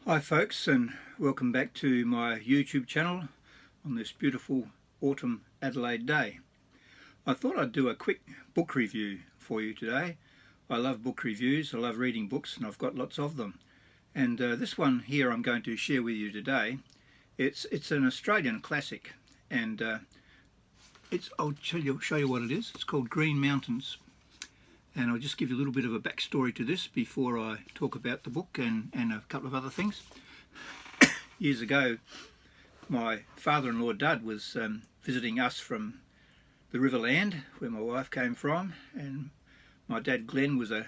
Hi folks, and welcome back to my YouTube channel on this beautiful autumn Adelaide day. I thought I'd do a quick book review for you today. I love book reviews, I love reading books, and I've got lots of them. And this one here I'm going to share with you today. It's an Australian classic, and I'll show you what it is. It's called Green Mountains. And I'll just give you a little bit of a backstory to this before I talk about the book and a couple of other things. Years ago, my father-in-law Dud was visiting us from the Riverland, where my wife came from, and my dad Glenn was a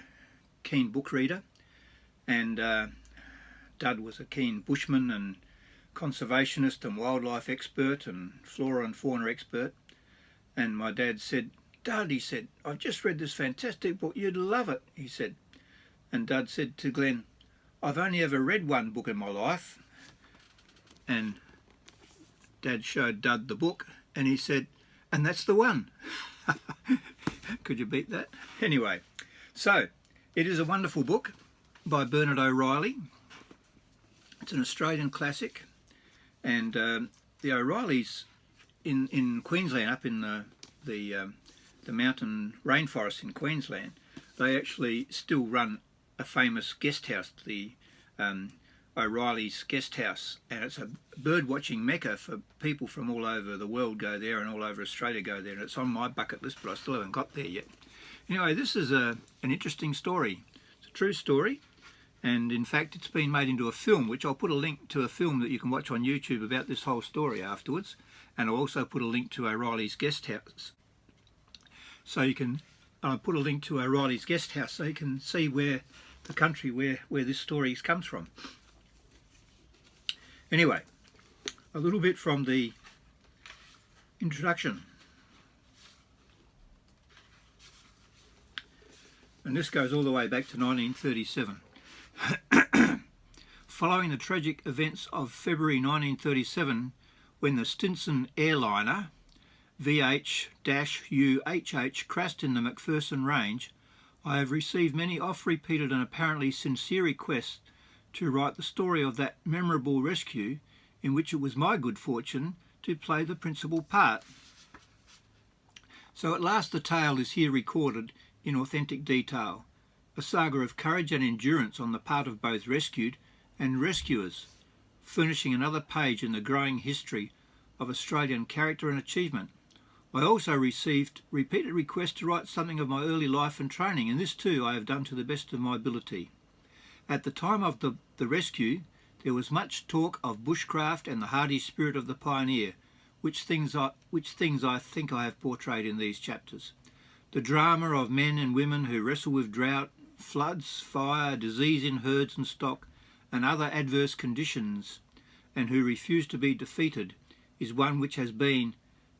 keen book reader, and Dud was a keen bushman and conservationist and wildlife expert and flora and fauna expert. And my dad said, "Dad," he said, "I've just read this fantastic book, you'd love it," he said. And Dad said to Glenn, "I've only ever read one book in my life." And Dad showed Dad the book, and he said, "And that's the one." Could you beat that? Anyway, so it is a wonderful book by Bernard O'Reilly. It's an Australian classic, and the O'Reillys in Queensland, up in the mountain rainforest in Queensland, they actually still run a famous guest house, the O'Reilly's Guest House, and it's a bird watching mecca for people from all over the world go there, and all over Australia go there, and it's on my bucket list, but I still haven't got there yet. Anyway, this is an interesting story. It's a true story, and in fact it's been made into a film, which I'll put a link to a film that you can watch on YouTube about this whole story afterwards, and I'll also put a link to O'Reilly's Guest House. So you can put a link to O'Reilly's Guest House so you can see where the country where this story comes from. Anyway, a little bit from the introduction. And this goes all the way back to 1937. Following the tragic events of February 1937, when the Stinson airliner VH-UHH crashed in the McPherson Range, I have received many oft-repeated and apparently sincere requests to write the story of that memorable rescue, in which it was my good fortune to play the principal part. So at last the tale is here recorded in authentic detail, a saga of courage and endurance on the part of both rescued and rescuers, furnishing another page in the growing history of Australian character and achievement. I also received repeated requests to write something of my early life and training, and this too I have done to the best of my ability. At the time of the rescue, there was much talk of bushcraft and the hardy spirit of the pioneer, which things I think I have portrayed in these chapters. The drama of men and women who wrestle with drought, floods, fire, disease in herds and stock, and other adverse conditions, and who refuse to be defeated, is one which has been,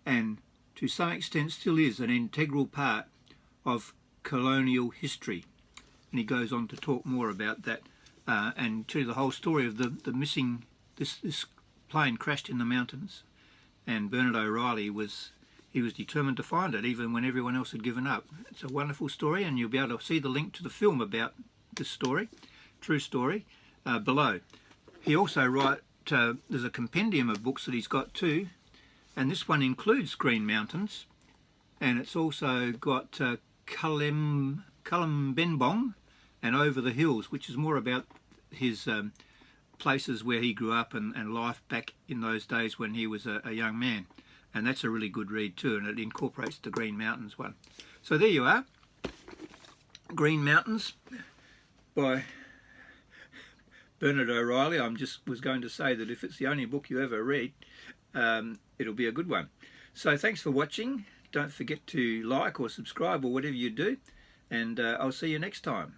and to some extent still is, an integral part of colonial history. And he goes on to talk more about that and tell you the whole story of the missing, this plane crashed in the mountains, and Bernard O'Reilly was determined to find it even when everyone else had given up. It's a wonderful story, and you'll be able to see the link to the film about this story, true story, below. He also there's a compendium of books that he's got too, and this one includes Green Mountains, and it's also got Kalumbembong and Over the Hills, which is more about his places where he grew up and life back in those days when he was a young man. And that's a really good read too, and it incorporates the Green Mountains one. So there you are, Green Mountains by Bernard O'Reilly. Was going to say that if it's the only book you ever read, it'll be a good one. So thanks for watching. Don't forget to like or subscribe or whatever you do, and I'll see you next time.